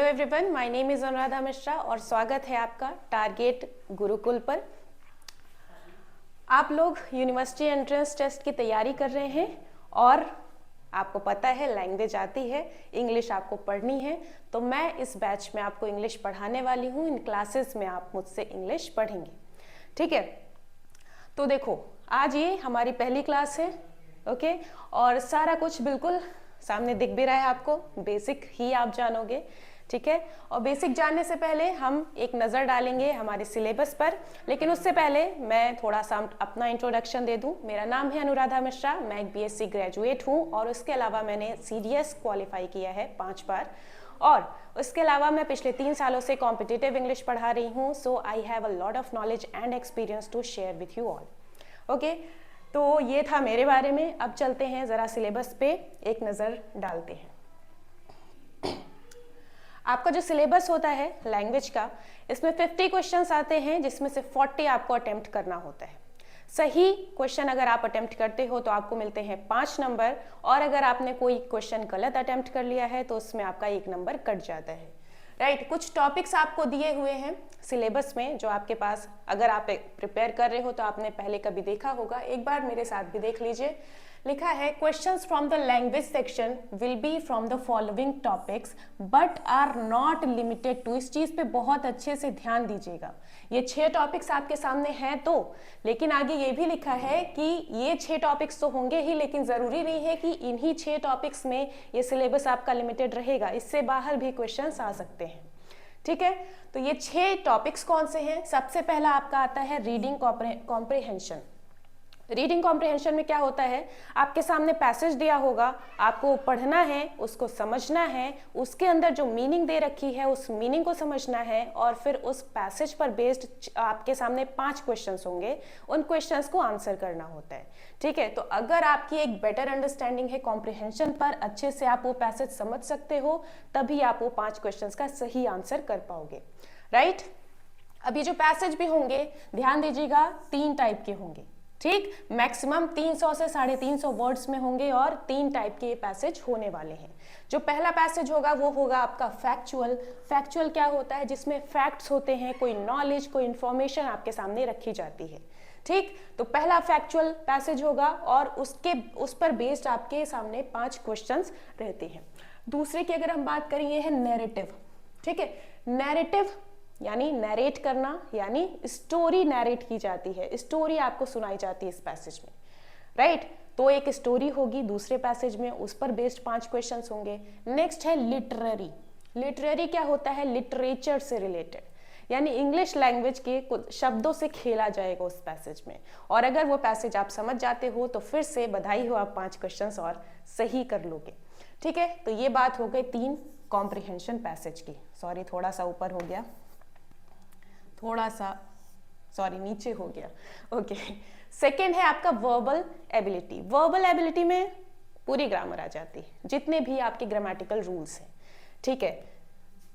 Everyone, my name is Anuradha Mishra और स्वागत है आपका टारगेट गुरुकुल पर। आप लोग यूनिवर्सिटी एंट्रेंस टेस्ट की तैयारी कर रहे हैं और आपको पता है लैंग्वेज आती है, इंग्लिश आपको पढ़नी है, तो मैं इस बैच में आपको इंग्लिश पढ़ाने वाली हूँ। इन क्लासेस में आप मुझसे इंग्लिश पढ़ेंगे, ठीक है। तो देखो, आज ये हमारी पहली क्लास है, ओके। और सारा कुछ बिल्कुल सामने दिख भी रहा है आपको, बेसिक ही आप जानोगे, ठीक है। और बेसिक जानने से पहले हम एक नज़र डालेंगे हमारे सिलेबस पर, लेकिन उससे पहले मैं थोड़ा सा अपना इंट्रोडक्शन दे दूं। मेरा नाम है अनुराधा मिश्रा, मैं एक बीएससी ग्रेजुएट हूं और उसके अलावा मैंने सीडीएस क्वालिफाई किया है 5 बार, और उसके अलावा मैं पिछले 3 सालों से कॉम्पिटिटिव इंग्लिश पढ़ा रही हूँ। So I have a lot of knowledge and experience to share with you all, okay. तो ये था मेरे बारे में। अब चलते हैं ज़रा सिलेबस पे एक नज़र डालते हैं। आपका जो सिलेबस होता है लैंग्वेज का, इसमें 50 क्वेश्चंस आते हैं, जिसमें से 40 आपको अटेम्प्ट करना होता है। सही क्वेश्चन अगर आप अटेम्प्ट करते हो तो आपको मिलते हैं 5 नंबर, और अगर आपने कोई क्वेश्चन गलत अटेम्प्ट कर लिया है तो उसमें आपका 1 नंबर कट जाता है, राइट। कुछ टॉपिक्स आपको दिए हुए हैं सिलेबस में, जो आपके पास, अगर आप प्रिपेयर कर रहे हो तो आपने पहले कभी देखा होगा, एक बार मेरे साथ भी देख लीजिए। लिखा है questions from the language section will be from the following topics but are not limited to. इस चीज पे बहुत अच्छे से ध्यान दीजिएगा। ये 6 टॉपिक्स आपके सामने हैं तो, लेकिन आगे ये भी लिखा है कि ये 6 टॉपिक्स तो होंगे ही, लेकिन जरूरी नहीं है कि इन्हीं 6 टॉपिक्स में ये सिलेबस आपका लिमिटेड रहेगा, इससे बाहर भी क्वेश्चंस आ सकते हैं, ठीक है। तो ये 6 टॉपिक्स कौन से हैं? सबसे पहला आपका आता है रीडिंग कॉम्प्रिहेंशन। रीडिंग कॉम्प्रिहेंशन में क्या होता है, आपके सामने पैसेज दिया होगा, आपको पढ़ना है, उसको समझना है, उसके अंदर जो मीनिंग दे रखी है उस मीनिंग को समझना है, और फिर उस पैसेज पर बेस्ड आपके सामने 5 क्वेश्चंस होंगे, उन क्वेश्चंस को आंसर करना होता है, ठीक है। तो अगर आपकी एक बेटर अंडरस्टैंडिंग है कॉम्प्रिहेंशन पर, अच्छे से आप वो पैसेज समझ सकते हो, तभी आप वो 5 क्वेश्चंस का सही आंसर कर पाओगे, राइट। अब ये जो पैसेज भी होंगे, ध्यान दीजिएगा, 3 टाइप के होंगे, ठीक। मैक्सिमम 300 से 350 वर्ड्स में होंगे और 3 टाइप के पैसेज होने वाले हैं। जो पहला पैसेज होगा वो होगा आपका फैक्चुअल। फैक्चुअल क्या होता है? जिसमें फैक्ट्स होते हैं, कोई नॉलेज, कोई इंफॉर्मेशन आपके सामने रखी जाती है, ठीक। तो पहला फैक्चुअल पैसेज होगा और उस पर बेस्ड आपके सामने 5 क्वेश्चंस रहते हैं। दूसरे की अगर हम बात करें, ये है नैरेटिव, ठीक है। नैरेटिव यानी नैरेट करना, यानी स्टोरी नैरेट की जाती है, स्टोरी आपको सुनाई जाती है इस पैसेज में, राइट। तो एक स्टोरी होगी दूसरे पैसेज में, उस पर बेस्ड 5 क्वेश्चंस होंगे। नेक्स्ट है लिटरेरी। लिटरेरी क्या होता है? लिटरेचर से रिलेटेड, यानी इंग्लिश लैंग्वेज के कुछ शब्दों से खेला जाएगा उस पैसेज में, और अगर वो पैसेज आप समझ जाते हो तो फिर से बधाई हो, आप 5 क्वेश्चंस और सही कर लोगे, ठीक है। तो ये बात हो गई 3 कॉम्प्रिहेंशन पैसेज की। सॉरी, थोड़ा सा ऊपर हो गया, थोड़ा सा सॉरी नीचे हो गया, ओके। सेकेंड है आपका वर्बल एबिलिटी। वर्बल एबिलिटी में पूरी ग्रामर आ जाती है, जितने भी आपके ग्रामेटिकल रूल्स हैं, ठीक है।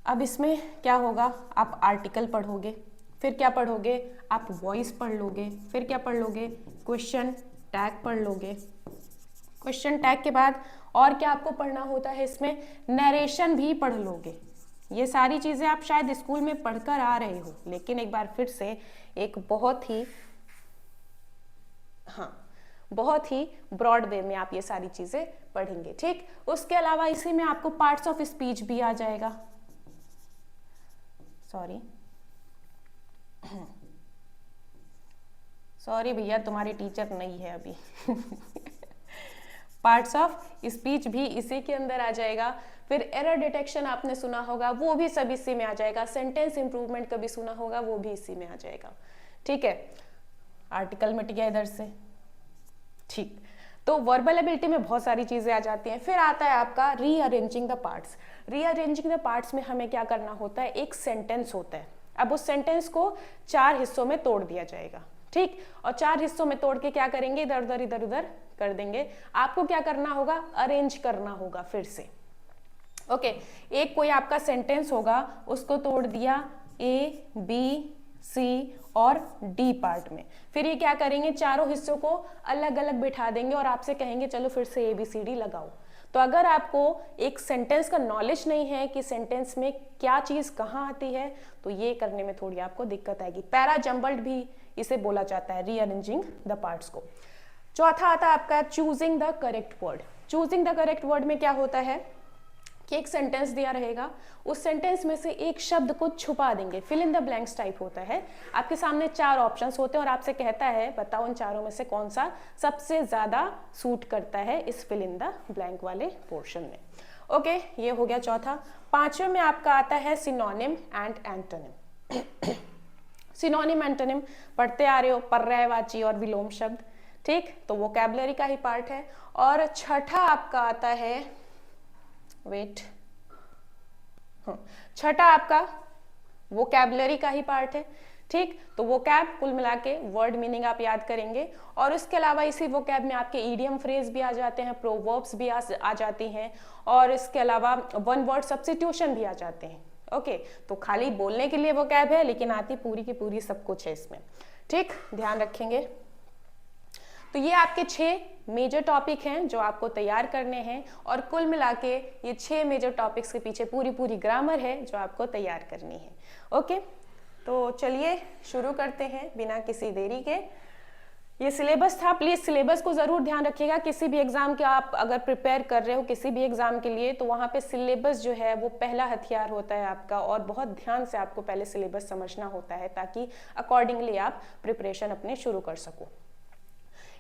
अब इसमें क्या होगा, आप आर्टिकल पढ़ोगे, फिर क्या पढ़ोगे, आप वॉइस पढ़ लोगे, फिर क्या पढ़ लोगे, क्वेश्चन टैग पढ़ लोगे। क्वेश्चन टैग के बाद और क्या आपको पढ़ना होता है, इसमें नरेशन भी पढ़ लोगे। ये सारी चीज़ें आप शायद स्कूल में पढ़कर आ रहे हो, लेकिन एक बार फिर से एक बहुत ही ब्रॉड वे में आप ये सारी चीज़ें पढ़ेंगे, ठीक। उसके अलावा इसी में आपको पार्ट्स ऑफ स्पीच भी आ जाएगा। सॉरी भैया, तुम्हारी टीचर नहीं है अभी। पार्ट्स ऑफ स्पीच भी इसी के अंदर आ जाएगा। फिर एरर डिटेक्शन आपने सुना होगा, वो भी सब इसी में आ जाएगा। सेंटेंस इंप्रूवमेंट कभी सुना होगा, वो भी इसी में आ जाएगा, ठीक है। आर्टिकल मिट गया इधर से, ठीक। तो वर्बल एबिलिटी में बहुत सारी चीजें आ जाती हैं। फिर आता है आपका rearranging the parts. Rearranging the parts में हमें क्या करना होता है, एक सेंटेंस होता है, अब उस सेंटेंस को 4 हिस्सों में तोड़ दिया जाएगा, ठीक। और 4 हिस्सों में तोड़ के क्या करेंगे, इधर उधर कर देंगे। आपको क्या करना होगा, अरेंज करना होगा फिर से, ओके। एक कोई आपका सेंटेंस होगा, उसको तोड़ दिया ए, बी, सी और डी पार्ट में, फिर ये क्या करेंगे, चारों हिस्सों को अलग अलग बिठा देंगे और आपसे कहेंगे चलो फिर से ABCD लगाओ। तो अगर आपको एक सेंटेंस का नॉलेज नहीं है कि सेंटेंस में क्या चीज कहाँ आती है, तो ये करने में थोड़ी आपको दिक्कत आएगी। पैरा जम्बल्ड भी इसे बोला जाता है, रीअरेंजिंग द पार्ट्स को। चौथा आता है आपका choosing the correct word. Choosing the correct word में क्या होता है कि एक सेंटेंस दिया रहेगा, उस सेंटेंस में से एक शब्द को छुपा देंगे, fill in the blanks type होता है। आपके सामने 4 ऑप्शंस होते हैं और आपसे कहता है बताओ उन चारों में से कौन सा सबसे ज्यादा सूट करता है इस फिल इन द ब्लैंक वाले पोर्शन में। ओके, ये हो गया चौथा। पांचवें में आपका आता है synonym and antonym. Synonym antonym पढ़ते आ रहे हो, पर्यायवाची और विलोम शब्द, ठीक, तो वोकैबुलरी का ही पार्ट है। और छठा आपका आता है छठा आपका वोकैबुलरी का ही पार्ट है, ठीक। तो वोकैब कुल मिला के वर्ड मीनिंग आप याद करेंगे, और उसके अलावा इसी वोकैब में आपके ईडियम फ्रेज भी आ जाते हैं, प्रोवर्ब्स भी आ जाती हैं, और इसके अलावा वन वर्ड सब्स्टिट्यूशन भी आ जाते हैं। ओके, तो खाली बोलने के लिए वोकैब है, लेकिन आती पूरी की पूरी सब कुछ है इसमें, ठीक, ध्यान रखेंगे। तो ये आपके 6 मेजर टॉपिक हैं जो आपको तैयार करने हैं, और कुल मिला के ये 6 मेजर टॉपिक्स के पीछे पूरी ग्रामर है जो आपको तैयार करनी है। ओके, तो चलिए शुरू करते हैं बिना किसी देरी के। ये सिलेबस था, प्लीज सिलेबस को जरूर ध्यान रखिएगा। किसी भी एग्जाम के आप अगर प्रिपेयर कर रहे हो किसी भी एग्जाम के लिए, तो वहाँ पे सिलेबस जो है वो पहला हथियार होता है आपका, और बहुत ध्यान से आपको पहले सिलेबस समझना होता है ताकि अकॉर्डिंगली आप प्रिपरेशन अपने शुरू कर सको।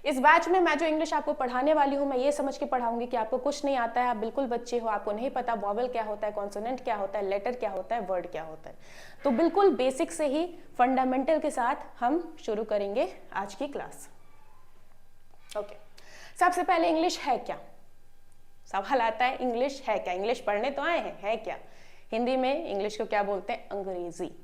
इस बैच में मैं जो इंग्लिश आपको पढ़ाने वाली हूँ, मैं ये समझ के पढ़ाऊंगी कि आपको कुछ नहीं आता है, आप बिल्कुल बच्चे हो, आपको नहीं पता वॉवल क्या होता है, कॉन्सोनेंट क्या होता है, लेटर क्या होता है, वर्ड क्या होता है। तो बिल्कुल बेसिक से ही फंडामेंटल के साथ हम शुरू करेंगे आज की क्लास। ओके, सबसे पहले इंग्लिश है क्या? सवाल आता है इंग्लिश है क्या? इंग्लिश पढ़ने तो आए हैं, है क्या? हिंदी में इंग्लिश को क्या बोलते हैं? अंग्रेजी।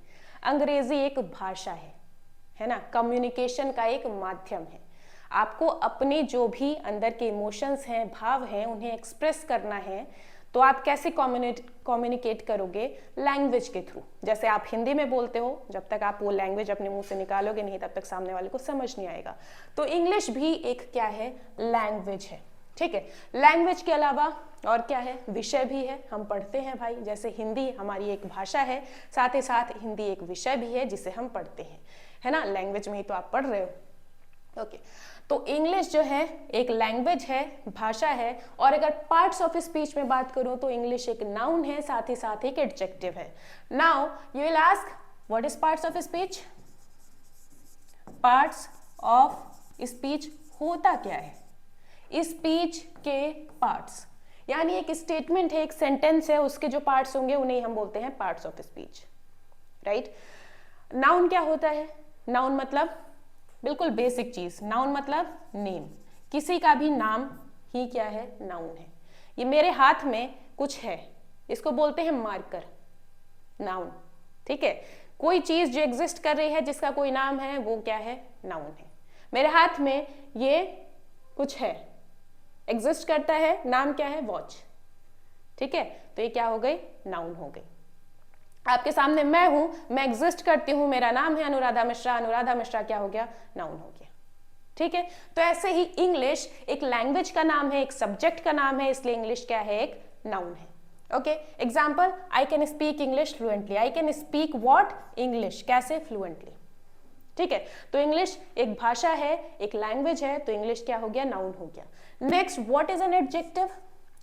अंग्रेजी एक भाषा है ना, कम्युनिकेशन का एक माध्यम है। आपको अपने जो भी अंदर के इमोशंस हैं, भाव हैं, उन्हें एक्सप्रेस करना है, तो आप कैसे कम्युनिकेट करोगे? लैंग्वेज के थ्रू। जैसे आप हिंदी में बोलते हो, जब तक आप वो लैंग्वेज अपने मुंह से निकालोगे नहीं, तब तक सामने वाले को समझ नहीं आएगा। तो इंग्लिश भी एक क्या है? लैंग्वेज है, ठीक है। लैंग्वेज के अलावा और क्या है? विषय भी है, हम पढ़ते हैं भाई। जैसे हिंदी हमारी एक भाषा है, साथ ही साथ हिंदी एक विषय भी है जिसे हम पढ़ते हैं, है ना। लैंग्वेज में ही तो आप पढ़ रहे हो। ओके, तो इंग्लिश जो है एक लैंग्वेज है, भाषा है। और अगर पार्ट्स ऑफ स्पीच में बात करूं तो इंग्लिश एक नाउन है, साथ ही साथ एक एडजेक्टिव है। Now you will ask what is parts of speech? Parts of speech होता क्या है? स्पीच के पार्ट्स, यानी एक स्टेटमेंट है, एक सेंटेंस है, उसके जो पार्ट्स होंगे उन्हें हम बोलते हैं parts of speech, right. Noun क्या होता है? नाउन मतलब बिल्कुल बेसिक चीज, नाउन मतलब नेम। किसी का भी नाम ही क्या है? नाउन है। ये मेरे हाथ में कुछ है, इसको बोलते हैं मार्कर, नाउन, ठीक है। कोई चीज जो एग्जिस्ट कर रही है, जिसका कोई नाम है, वो क्या है? नाउन है। मेरे हाथ में ये कुछ है, एग्जिस्ट करता है, नाम क्या है? वॉच, ठीक है। तो ये क्या हो गई? नाउन हो गई। आपके सामने मैं हूं, मैं एग्जिस्ट करती हूं, मेरा नाम है अनुराधा मिश्रा, अनुराधा मिश्रा क्या हो गया? नाउन हो गया, ठीक है। तो ऐसे ही इंग्लिश एक लैंग्वेज का नाम है, एक सब्जेक्ट का नाम है, इसलिए इंग्लिश क्या है? एक नाउन है। Okay, example, I can speak English fluently. I can speak what? English. कैसे? फ्लुएंटली, ठीक है। तो इंग्लिश एक भाषा है, एक लैंग्वेज है, तो इंग्लिश क्या हो गया? नाउन हो गया। Next, what is an adjective?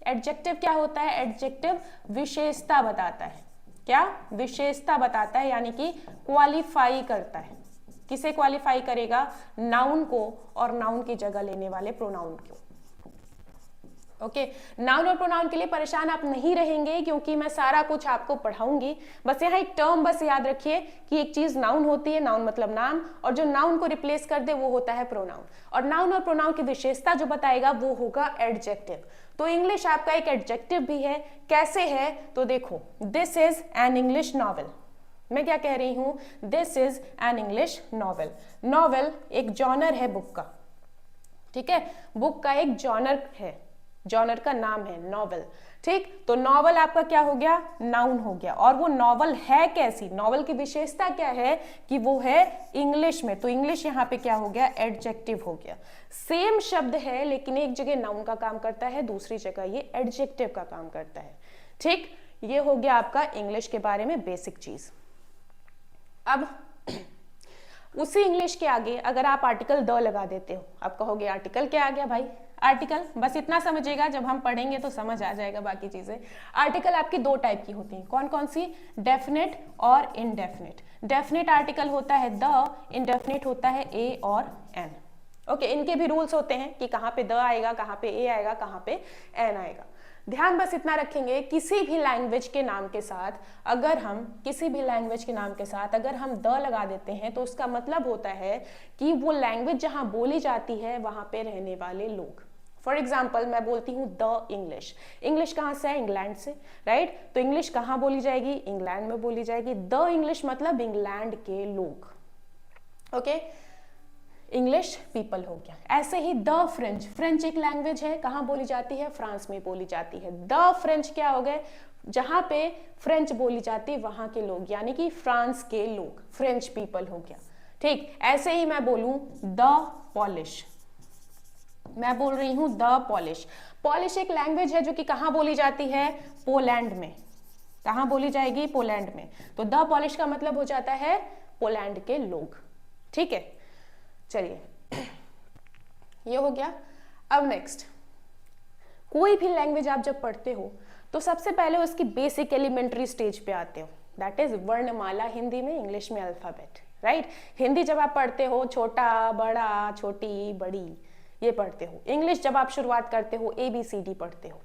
Adjective क्या होता है? एडजेक्टिव विशेषता बताता है। क्या? विशेषता बताता है, यानी कि क्वालिफाई करता है। किसे क्वालिफाई करेगा? नाउन को और नाउन की जगह लेने वाले प्रोनाउन को। ओके, नाउन और प्रोनाउन के लिए परेशान आप नहीं रहेंगे, क्योंकि मैं सारा कुछ आपको पढ़ाऊंगी। बस यहाँ एक टर्म बस याद रखिए कि एक चीज नाउन होती है, नाउन मतलब नाम, और जो नाउन को रिप्लेस कर दे वो होता है प्रोनाउन। और नाउन और प्रोनाउन की विशेषता जो बताएगा वो होगा एडजेक्टिव। तो इंग्लिश आपका एक एडजेक्टिव भी है। कैसे है? तो देखो, this is an English novel. मैं क्या कह रही हूं? This is an English novel. Novel एक जॉनर है बुक का, ठीक है। बुक का एक जॉनर है, जॉनर का नाम है नॉवेल, ठीक, तो नॉवल आपका क्या हो गया, नाउन हो गया। और वो नॉवल है कैसी, नॉवल की विशेषता क्या है कि वो है इंग्लिश में, तो इंग्लिश यहाँ पे क्या हो गया, एडजेक्टिव हो गया। सेम शब्द है लेकिन एक जगह नाउन का काम करता है, दूसरी जगह ये एडजेक्टिव का काम करता है। ठीक, ये हो गया आपका इंग्लिश के बारे में बेसिक चीज। अब उसी इंग्लिश के आगे अगर आप आर्टिकल द लगा देते हो, आप कहोगे आर्टिकल क्या आ गया भाई, आर्टिकल बस इतना समझिएगा, जब हम पढ़ेंगे तो समझ आ जाएगा बाकी चीजें। आर्टिकल आपकी दो टाइप की होती हैं, कौन कौन सी, डेफिनेट और इनडेफिनेट। डेफिनेट आर्टिकल होता है द, इनडेफिनेट होता है ए और एन। ओके, इनके भी रूल्स होते हैं कि कहाँ पे द आएगा, कहाँ पे ए आएगा, कहाँ पे एन आएगा। ध्यान बस इतना रखेंगे, किसी भी लैंग्वेज के नाम के साथ अगर हम द लगा देते हैं तो उसका मतलब होता है कि वो लैंग्वेज जहां बोली जाती है वहां पे रहने वाले लोग। फॉर एग्जाम्पल मैं बोलती हूँ द इंग्लिश, इंग्लिश कहाँ से है, इंग्लैंड से, राइट। तो इंग्लिश कहाँ बोली जाएगी, इंग्लैंड में बोली जाएगी। द इंग्लिश मतलब इंग्लैंड के लोग। ओके, इंग्लिश पीपल हो गया। ऐसे ही द फ्रेंच, फ्रेंच एक लैंग्वेज है, कहाँ बोली जाती है, फ्रांस में बोली जाती है। द फ्रेंच क्या हो गए, जहां पे फ्रेंच बोली जाती है वहां के लोग, यानी कि फ्रांस के लोग, फ्रेंच पीपल हो गया। ठीक, ऐसे ही मैं बोलूं द पॉलिश, मैं बोल रही हूं द पॉलिश। पॉलिश एक लैंग्वेज है जो कि कहाँ बोली जाती है, पोलैंड में। कहाँ बोली जाएगी, पोलैंड में। तो द पॉलिश का मतलब हो जाता है पोलैंड के लोग। ठीक है, चलिए ये हो गया। अब नेक्स्ट, कोई भी लैंग्वेज आप जब पढ़ते हो तो सबसे पहले उसकी बेसिक एलिमेंट्री स्टेज पे आते हो, दैट इज वर्णमाला, हिंदी में, इंग्लिश में अल्फाबेट, राइट। हिंदी जब आप पढ़ते हो छोटा बड़ा, छोटी बड़ी, ये पढ़ते हो। इंग्लिश जब आप शुरुआत करते हो ABCD पढ़ते हो,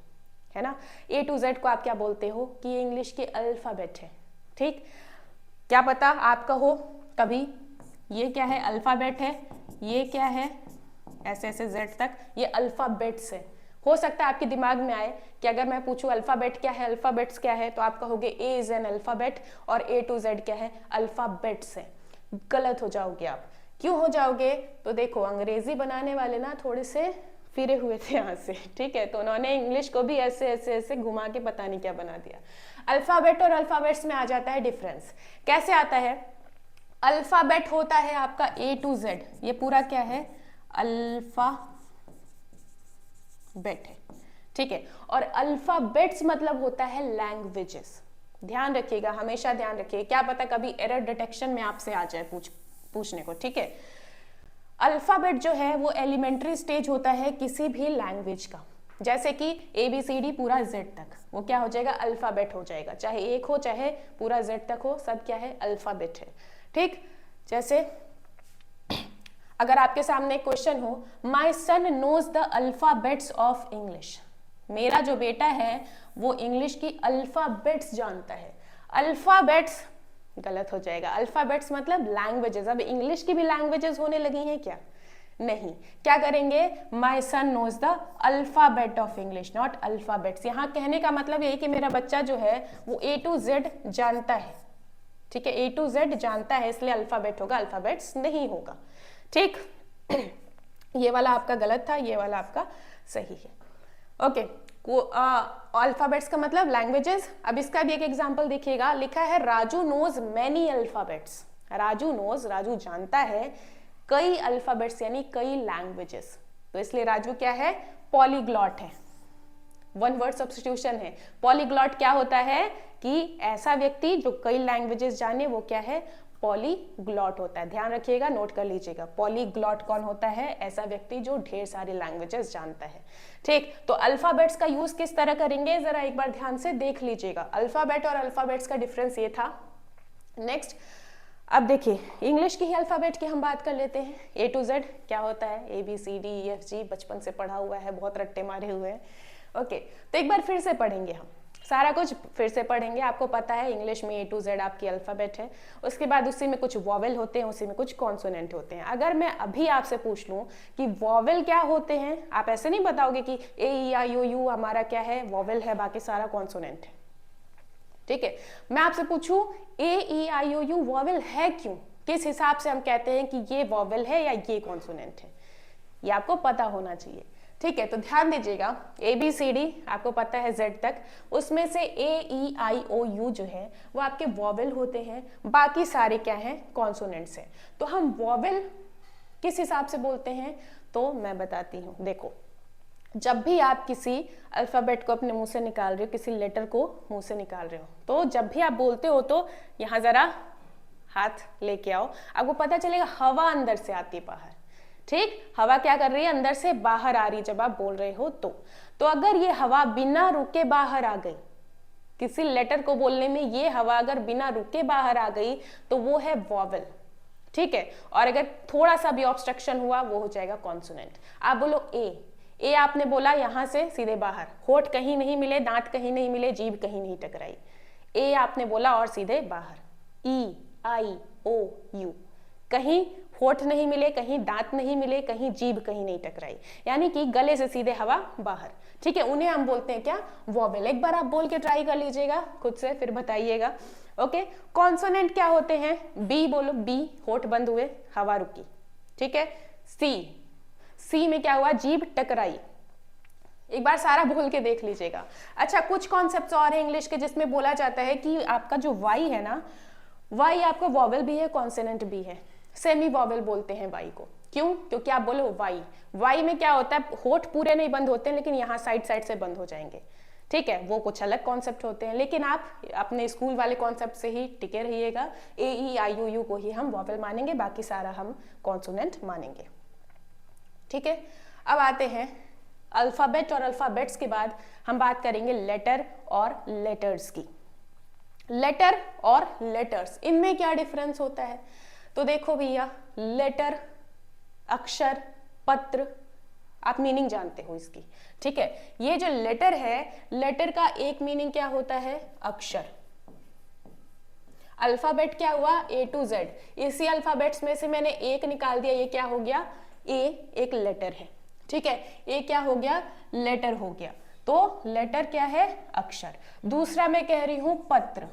है ना। A to Z को आप क्या बोलते हो कि ये इंग्लिश के अल्फाबेट है। ठीक, क्या पता आप कहो कभी ये क्या है, अल्फाबेट है, ये क्या है, ऐसे ऐसे Z तक, ये अल्फाबेट्स है। हो सकता है आपके दिमाग में आए कि अगर मैं पूछूं अल्फाबेट क्या है, अल्फाबेट्स क्या है, तो आप कहोगे A इज एन अल्फाबेट और A to Z क्या है, अल्फाबेट्स है। गलत हो जाओगे आप। क्यों हो जाओगे, तो देखो अंग्रेजी बनाने वाले ना थोड़े से फिरे हुए थे यहाँ से, ठीक है, तो उन्होंने इंग्लिश को भी ऐसे ऐसे ऐसे घुमा के पता नहीं क्या बना दिया। अल्फाबेट और अल्फाबेट्स में आ जाता है डिफरेंस। कैसे आता है, अल्फाबेट होता है आपका A to Z, ये पूरा क्या है, अल्फाबेट है। ठीक है, और अल्फाबेट्स मतलब होता है लैंग्वेजेस। ध्यान रखिएगा, हमेशा ध्यान रखिए, क्या पता कभी एरर डिटेक्शन में आपसे आ जाए पूछने को। ठीक है, अल्फाबेट जो है वो एलिमेंट्री स्टेज होता है किसी भी लैंग्वेज का। जैसे कि ABCD पूरा Z तक, वो क्या हो जाएगा, अल्फाबेट हो जाएगा। चाहे एक हो चाहे पूरा Z तक हो, सब क्या है, अल्फाबेट है। ठीक, जैसे अगर आपके सामने एक क्वेश्चन हो, my son knows the alphabets of English, मेरा जो बेटा है वो इंग्लिश की अल्फाबेट्स जानता है। अल्फाबेट्स गलत हो जाएगा, अल्फाबेट्स मतलब लैंग्वेजेस। अब इंग्लिश की भी लैंग्वेजेस होने लगी हैं क्या, नहीं। क्या करेंगे, my son knows the alphabet of English, not alphabets. यहाँ कहने का मतलब यही कि मेरा बच्चा जो है वो A to Z जानता है। ठीक है, A to Z जानता है, इसलिए अल्फाबेट होगा, अल्फाबेट्स नहीं होगा। ठीक, ये वाला आपका गलत था, ये वाला आपका सही है। ओके, अल्फाबेट्स का मतलब लैंग्वेजेस। अब इसका भी एक एग्जांपल देखिएगा, लिखा है Raju knows many alphabets. Raju knows, Raju जानता है कई अल्फाबेट्स यानी कई लैंग्वेजेस, तो इसलिए राजू क्या है, पॉलीग्लॉट है। वन वर्ड सब्स्टिट्यूशन है। पॉलीग्लॉट क्या होता है कि ऐसा व्यक्ति जो कई लैंग्वेजेस जाने, वो क्या है, पॉलीग्लॉट होता है। ध्यान रखिएगा, नोट कर लीजिएगा, पॉलीग्लॉट कौन होता है, ऐसा व्यक्ति जो ढेर सारी लैंग्वेजेस जानता है। ठीक, तो अल्फाबेट्स का यूज किस तरह करेंगे, जरा एक बार ध्यान से देख लीजिएगा। अल्फाबेट और अल्फाबेट्स का डिफरेंस ये था। नेक्स्ट, अब देखिए इंग्लिश की ही अल्फाबेट की हम बात कर लेते हैं। A to Z क्या होता है, ABCD EFG, बचपन से पढ़ा हुआ है, बहुत रट्टे मारे हुए हैं। ओके, तो एक बार फिर से पढ़ेंगे, हम सारा कुछ फिर से पढ़ेंगे। आपको पता है इंग्लिश में A to Z आपकी अल्फाबेट है, उसके बाद उसी में कुछ वॉवेल होते हैं, उसी में कुछ कॉन्सोनेंट होते हैं। अगर मैं अभी आपसे पूछ लूं कि वॉवेल क्या होते हैं, आप ऐसे नहीं बताओगे कि A-E-I-O-U हमारा क्या है, वॉवेल है, बाकी सारा कॉन्सोनेंट है। ठीक है, मैं आपसे पूछूं A-E-I-O-U वॉवेल है क्यों, किस हिसाब से हम कहते हैं कि ये वॉवेल है या ये कॉन्सोनेंट है, ये आपको पता होना चाहिए। ठीक है, तो ध्यान दीजिएगा ABCD आपको पता है Z तक, उसमें से AEIOU जो है वो आपके वॉवेल होते हैं, बाकी सारे क्या हैं, कॉन्सोनेंट्स हैं। तो हम वॉवेल किस हिसाब से बोलते हैं तो मैं बताती हूँ। देखो, जब भी आप किसी अल्फाबेट को अपने मुंह से निकाल रहे हो, किसी लेटर को मुंह से निकाल रहे हो, तो जब भी आप बोलते हो तो यहाँ जरा हाथ लेके आओ, आपको पता चलेगा हवा अंदर से आती है बाहर। ठीक, हवा क्या कर रही है, अंदर से बाहर आ रही है जब आप बोल रहे हो तो अगर ये हवा बिना रुके बाहर आ गई, किसी लेटर को बोलने में ये हवा अगर बिना रुके बाहर आ गई तो वो है वॉवेल। ठीक है, और अगर थोड़ा सा भी ऑब्स्ट्रक्शन हुआ वो हो जाएगा कॉन्सोनेंट। आप बोलो ए आपने बोला यहां से सीधे बाहर, होठ कहीं नहीं मिले, दांत कहीं नहीं मिले, जीभ कहीं नहीं टकराई, ए आपने बोला और सीधे बाहर। EIOU, कहीं होठ नहीं मिले, कहीं दांत नहीं मिले, कहीं जीभ कहीं नहीं टकराई, यानी कि गले से सीधे हवा बाहर। ठीक है, उन्हें हम बोलते हैं क्या, वॉवेल। एक बार आप बोल के ट्राई कर लीजिएगा खुद से, फिर बताइएगा। ओके, कॉन्सोनेंट क्या होते हैं, बी बोलो, बी होठ बंद हुए, हवा रुकी। ठीक है, सी में क्या हुआ, जीभ टकराई। एक बार सारा बोल के देख लीजिएगा। अच्छा, कुछ कॉन्सेप्ट्स और है इंग्लिश के जिसमें बोला जाता है कि आपका जो वाई है ना, वाई आपका वॉवेल भी है, कॉन्सोनेंट भी है। सेमी वॉवेल बोलते हैं वाई को। क्यों, क्योंकि आप बोलो वाई में क्या होता है, होठ पूरे नहीं बंद होते हैं, लेकिन यहाँ साइड से बंद हो जाएंगे। ठीक है, वो कुछ अलग कॉन्सेप्ट होते हैं, लेकिन आप अपने स्कूल वाले कॉन्सेप्ट से ही टिके रहिएगा। AEIOU को ही हम वॉवेल मानेंगे, बाकी सारा हम कॉन्सोनेंट मानेंगे। ठीक है, अब आते हैं अल्फाबेट और अल्फाबेट्स के बाद हम बात करेंगे लेटर और लेटर्स की। लेटर और लेटर्स, इनमें क्या डिफरेंस होता है, तो देखो भैया, लेटर अक्षर, पत्र, आप मीनिंग जानते हो इसकी। ठीक है, ये जो लेटर है, लेटर का एक मीनिंग क्या होता है, अक्षर। अल्फाबेट क्या हुआ, A to Z। इसी अल्फाबेट्स में से मैंने एक निकाल दिया, ये क्या हो गया, A एक लेटर है। ठीक है, A क्या हो गया, लेटर हो गया। तो लेटर क्या है, अक्षर। दूसरा मैं कह रही हूं पत्र,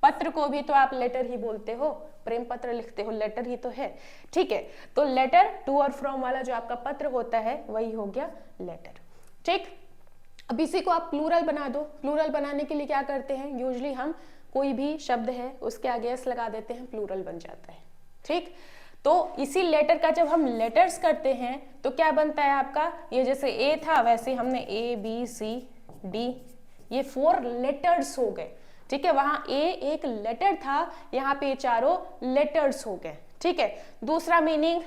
पत्र को भी तो आप लेटर ही बोलते हो, प्रेम पत्र लिखते हो, लेटर ही तो है। ठीक है, तो लेटर टू और फ्रॉम वाला जो आपका पत्र होता है वही हो गया लेटर। ठीक, अब इसी को आप प्लूरल बना दो। प्लूरल बनाने के लिए क्या करते हैं, यूजुअली हम कोई भी शब्द है उसके आगे एस लगा देते हैं, प्लूरल बन जाता है। ठीक, तो इसी लेटर का जब हम लेटर्स करते हैं तो क्या बनता है आपका, ये जैसे ए था वैसे हमने ABCD, ये 4 लेटर्स हो गए। ठीक है, वहां ए एक लेटर था, यहाँ पे चारों लेटर्स हो गए। ठीक है, दूसरा मीनिंग,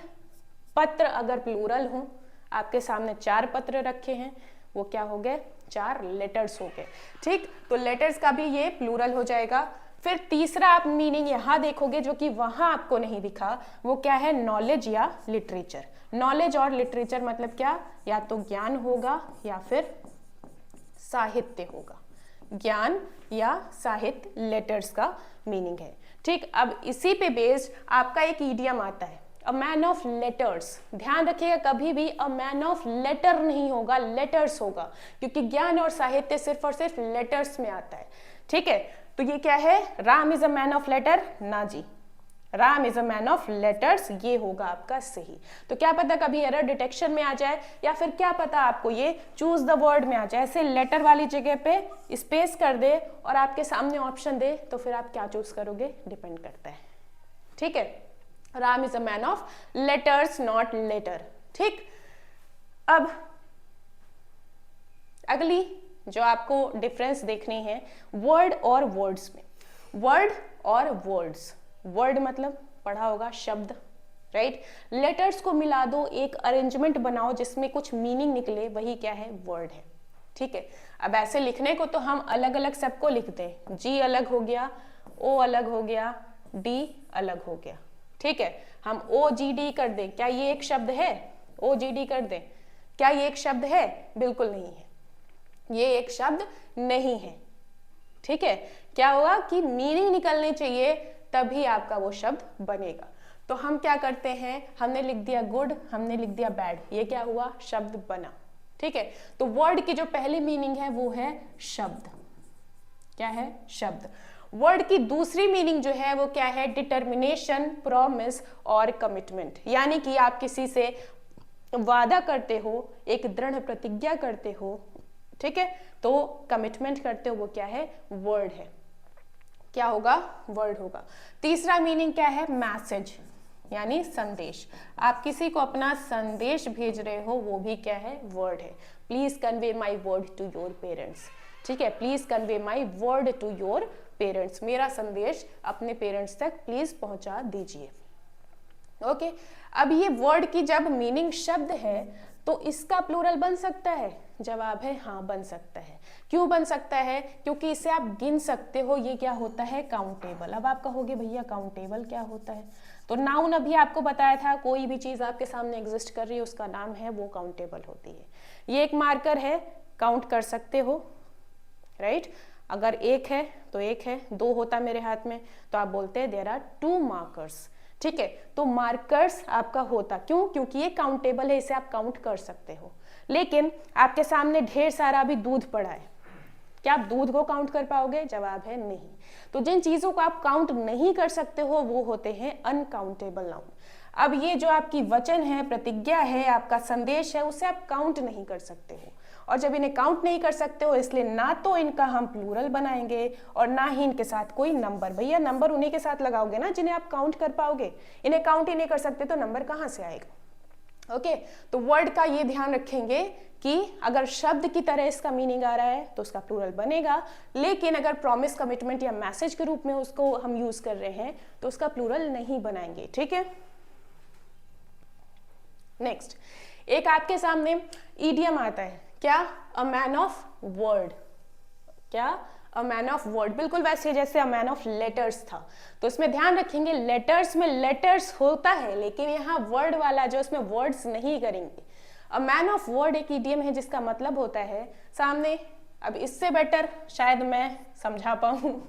पत्र अगर प्लूरल हो, आपके सामने 4 पत्र रखे हैं, वो क्या हो गए, 4 लेटर्स हो गए। ठीक, तो लेटर्स का भी ये प्लूरल हो जाएगा। फिर तीसरा आप मीनिंग यहाँ देखोगे जो कि वहां आपको नहीं दिखा, वो क्या है, नॉलेज या लिटरेचर। नॉलेज और लिटरेचर मतलब क्या, या तो ज्ञान होगा या फिर साहित्य होगा। ज्ञान या साहित्य लेटर्स का मीनिंग है। ठीक, अब इसी पे बेस्ड आपका एक ईडियम आता है, अ मैन ऑफ लेटर्स। ध्यान रखिएगा, कभी भी अ मैन ऑफ लेटर नहीं होगा, लेटर्स होगा, क्योंकि ज्ञान और साहित्य सिर्फ और सिर्फ लेटर्स में आता है। ठीक है, तो ये क्या है, Ram is a man of letter, ना जी, Ram is a man of letters, ये होगा आपका सही। तो क्या पता कभी एरर डिटेक्शन में आ जाए, या फिर क्या पता आपको ये चूज द वर्ड में आ जाए, ऐसे लेटर वाली जगह पे स्पेस कर दे और आपके सामने ऑप्शन दे, तो फिर आप क्या चूज करोगे, डिपेंड करता है। ठीक है, Ram is a man of letters, not later. ठीक, अब अगली जो आपको डिफरेंस देखनी है वर्ड और वर्ड्स में। वर्ड और वर्ड्स, वर्ड मतलब पढ़ा होगा शब्द, राइट। लेटर्स को मिला दो, एक अरेंजमेंट बनाओ जिसमें कुछ मीनिंग निकले, वही क्या है, वर्ड है। ठीक है, अब ऐसे लिखने को तो हम अलग अलग सबको लिखते हैं, जी अलग हो गया, ओ अलग हो गया, डी अलग हो गया। ठीक है, हम OGD कर दें, क्या ये एक शब्द है, OGD कर दें, क्या ये एक शब्द है, बिल्कुल नहीं है, ये एक शब्द नहीं है। ठीक है, क्या होगा कि मीनिंग निकलनी चाहिए, तभी आपका वो शब्द बनेगा। तो हम क्या करते हैं, हमने लिख दिया गुड, हमने लिख दिया बैड, ये क्या हुआ, शब्द बना। ठीक है, तो वर्ड की जो पहली मीनिंग है वो है शब्द, क्या है, शब्द। वर्ड की दूसरी मीनिंग जो है वो क्या है, डिटर्मिनेशन, प्रॉमिस और कमिटमेंट, यानी कि आप किसी से वादा करते हो, एक दृढ़ प्रतिज्ञा करते हो, ठीक है, तो कमिटमेंट करते हो, वो क्या है, वर्ड है। क्या होगा, वर्ड होगा। तीसरा मीनिंग क्या है, मैसेज यानी संदेश। आप किसी को अपना संदेश भेज रहे हो, वो भी क्या है, वर्ड है। Please convey my word to your parents, ठीक है, please convey my word to your parents, मेरा संदेश अपने पेरेंट्स तक प्लीज पहुंचा दीजिए। ओके, अब ये वर्ड की जब मीनिंग शब्द है तो इसका प्लूरल बन सकता है, जवाब है हाँ बन सकता है। क्यों बन सकता है, क्योंकि इसे आप गिन सकते हो, ये क्या होता है, काउंटेबल। अब आप कहोगे भैया काउंटेबल क्या होता है, तो नाउन अभी आपको बताया था, कोई भी चीज आपके सामने एग्जिस्ट कर रही है उसका नाम है, वो काउंटेबल होती है। ये एक मार्कर है, काउंट कर सकते हो, राइट। अगर एक है तो एक है, दो होता मेरे हाथ में तो आप बोलते हैं देयर आर 2 मार्कर्स, ठीक है। तो मार्कर्स आपका होता, क्यों, क्योंकि ये काउंटेबल है, इसे आप काउंट कर सकते हो। लेकिन आपके सामने ढेर सारा अभी दूध पड़ा है, क्या आप दूध को काउंट कर पाओगे, जवाब है नहीं। तो जिन चीजों को आप काउंट नहीं कर सकते हो वो होते हैं अनकाउंटेबल नाउन। अब ये जो आपकी वचन है, प्रतिज्ञा है, आपका संदेश है, उसे आप काउंट नहीं कर सकते हो, और जब इन्हें काउंट नहीं कर सकते हो इसलिए ना तो इनका हम प्लूरल बनाएंगे और ना ही इनके साथ कोई नंबर। भैया नंबर उन्हीं के साथ लगाओगे ना जिन्हें आप काउंट कर पाओगे, इन्हें काउंट ही नहीं कर सकते तो नंबर कहाँ से आएगा। ओके, तो वर्ड का ये ध्यान रखेंगे कि अगर शब्द की तरह इसका मीनिंग आ रहा है तो उसका प्लूरल बनेगा, लेकिन अगर प्रॉमिस, कमिटमेंट या मैसेज के रूप में उसको हम यूज कर रहे हैं तो उसका प्लूरल नहीं बनाएंगे, ठीक है। नेक्स्ट, एक आपके सामने ईडियम आता है, क्या, अ मैन ऑफ वर्ड। क्या, अ मैन ऑफ वर्ड, बिल्कुल वैसे जैसे अ मैन ऑफ लेटर्स था। तो इसमें ध्यान रखेंगे लेटर्स में लेटर्स होता है, लेकिन यहाँ वर्ड वाला जो इसमें वर्ड्स नहीं करेंगे। अ मैन ऑफ वर्ड एक ईडियम है जिसका मतलब होता है सामने, अब इससे बेटर शायद मैं समझा पाऊँ,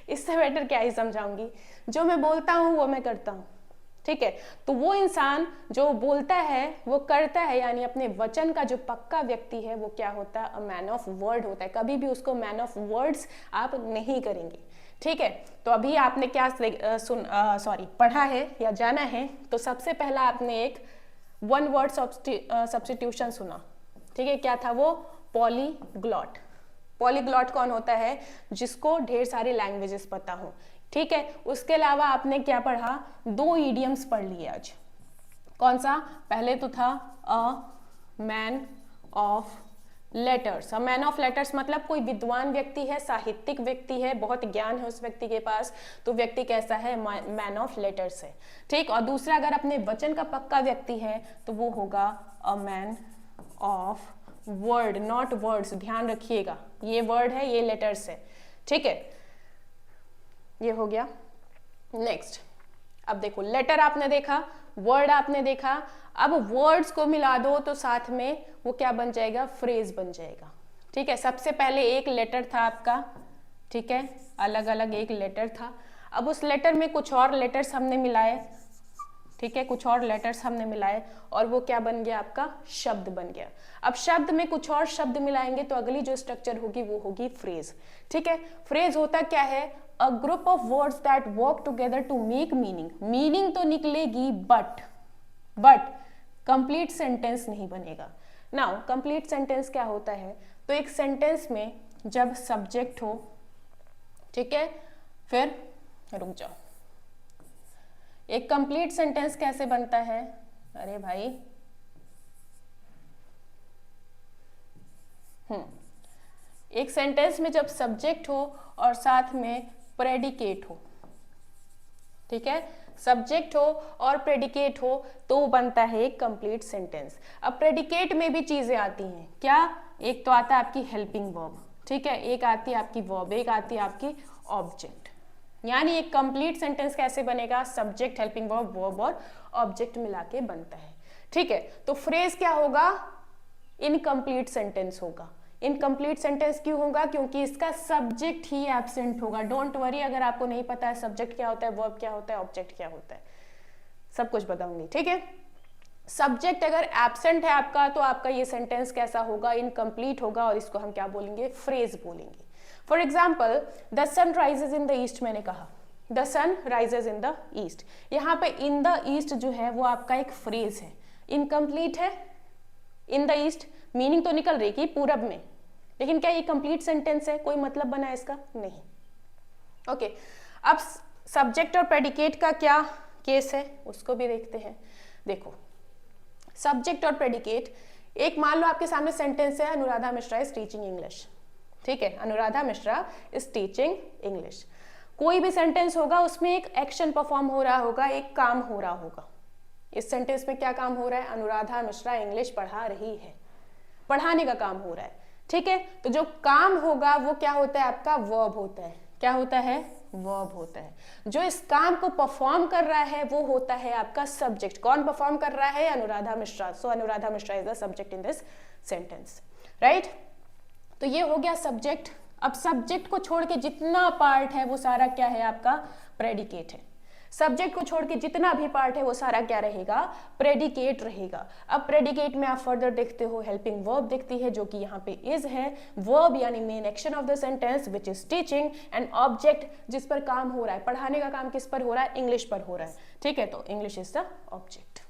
इससे बेटर क्या ही समझाऊंगी, जो मैं बोलता हूँ वो मैं करता हूँ, ठीक है। तो वो इंसान जो बोलता है वो करता है, यानी अपने वचन का जो पक्का व्यक्ति है वो क्या होता है, अ मैन ऑफ वर्ड होता है। कभी भी उसको मैन ऑफ वर्ड्स आप नहीं करेंगे, ठीक है। तो अभी आपने क्या पढ़ा है या जाना है, तो सबसे पहला आपने एक 1 वर्ड सब्स्टिट्यूशन सुना, ठीक है। क्या था वो, पॉलीग्लॉट। पॉलीग्लॉट कौन होता है, जिसको ढेर सारी लैंग्वेजेस पता हो, ठीक है। उसके अलावा आपने क्या पढ़ा, 2 ईडियम्स पढ़ लिए आज। कौन सा, पहले तो था अ man of letters. A man of letters मतलब कोई विद्वान व्यक्ति है, साहित्यिक व्यक्ति है, बहुत ज्ञान है उस व्यक्ति के पास, तो व्यक्ति कैसा है, मैन ऑफ लेटर्स है, ठीक। और दूसरा अगर अपने वचन का पक्का व्यक्ति है तो वो होगा अ man of word, not words, ध्यान रखिएगा, ये वर्ड है ये लेटर्स है, ठीक है। ये हो गया। नेक्स्ट, अब देखो लेटर आपने देखा, वर्ड आपने देखा, अब वर्ड्स को मिला दो तो साथ में वो क्या बन जाएगा, फ्रेज बन जाएगा, ठीक है। सबसे पहले एक लेटर था आपका, ठीक है, अलग अलग एक लेटर था। अब उस लेटर में कुछ और लेटर्स हमने मिलाए, ठीक है, कुछ और लेटर्स हमने मिलाए और वो क्या बन गया, आपका शब्द बन गया। अब शब्द में कुछ और शब्द मिलाएंगे तो अगली जो स्ट्रक्चर होगी वो होगी फ्रेज, ठीक है। फ्रेज होता क्या है, a group of words that work together to make meaning. Meaning तो निकलेगी बट कंप्लीट सेंटेंस नहीं बनेगा। नाउ कंप्लीट सेंटेंस क्या होता है, तो एक सेंटेंस में जब सब्जेक्ट हो, ठीक है, फिर रुक जाओ, एक कंप्लीट सेंटेंस कैसे बनता है, अरे भाई एक सेंटेंस में जब सब्जेक्ट हो और साथ में प्रेडिकेट हो, ठीक है, सब्जेक्ट हो और प्रेडिकेट हो तो बनता है एक कंप्लीट सेंटेंस। अब प्रेडिकेट में भी चीजें आती हैं, क्या, एक तो आता है आपकी हेल्पिंग वर्ब, ठीक है, एक आती है आपकी वर्ब, एक आती है आपकी ऑब्जेक्ट। यानी एक कंप्लीट सेंटेंस कैसे बनेगा, सब्जेक्ट, हेल्पिंग वर्ब, वर्ब और ऑब्जेक्ट मिला के बनता है, ठीक है। तो फ्रेज क्या होगा, इनकम्प्लीट सेंटेंस होगा। इनकम्प्लीट सेंटेंस क्यों होगा, क्योंकि इसका सब्जेक्ट ही एब्सेंट होगा। डोंट वरी, अगर आपको नहीं पता है सब्जेक्ट क्या होता है, वर्ब क्या होता है, ऑब्जेक्ट क्या होता है, सब कुछ बताऊंगी, ठीक है। सब्जेक्ट अगर एब्सेंट है आपका तो आपका ये सेंटेंस कैसा होगा, इनकम्प्लीट होगा और इसको हम क्या बोलेंगे, फ्रेज बोलेंगे। For example, the sun rises in the east, मैंने कहा the sun rises in the east, यहाँ पे इन द ईस्ट जो है वो आपका एक फ्रेज है, इनकम्प्लीट है, इन द ईस्ट, मीनिंग तो निकल रही कि पूरब में, लेकिन क्या ये कंप्लीट सेंटेंस है? कोई मतलब बना है इसका? नहीं। ओके, अब सब्जेक्ट और प्रेडिकेट का क्या केस है उसको भी देखते हैं। देखो, सब्जेक्ट और प्रेडिकेट, एक मान लो आपके सामने सेंटेंस है Anuradha Mishra is teaching English, ठीक है, Anuradha Mishra is teaching English. कोई भी सेंटेंस होगा उसमें एक एक्शन परफॉर्म हो रहा होगा, एक काम हो रहा होगा। इस सेंटेंस में क्या काम हो रहा है? अनुराधा मिश्रा इंग्लिश पढ़ा रही है, पढ़ाने का काम हो रहा है, ठीक है। तो जो काम होगा वो क्या होता है? आपका वर्ब होता है। क्या होता है? वर्ब होता है। जो इस काम को परफॉर्म कर रहा है वो होता है आपका सब्जेक्ट। कौन परफॉर्म कर रहा है? Anuradha Mishra. So Anuradha Mishra is the subject in this sentence, right. तो ये हो गया सब्जेक्ट। अब सब्जेक्ट को छोड़ के जितना पार्ट है वो सारा क्या है? आपका प्रेडिकेट है। सब्जेक्ट को छोड़ के जितना भी पार्ट है वो सारा क्या रहेगा? प्रेडिकेट रहेगा। अब प्रेडिकेट में आप फर्दर देखते हो हेल्पिंग वर्ब दिखती है जो कि यहाँ पे इज है, वर्ब यानी main action of the sentence which is teaching, and object जिस पर काम हो रहा है। पढ़ाने का काम किस पर हो रहा है? इंग्लिश पर हो रहा है, ठीक है। तो इंग्लिश इज द ऑब्जेक्ट।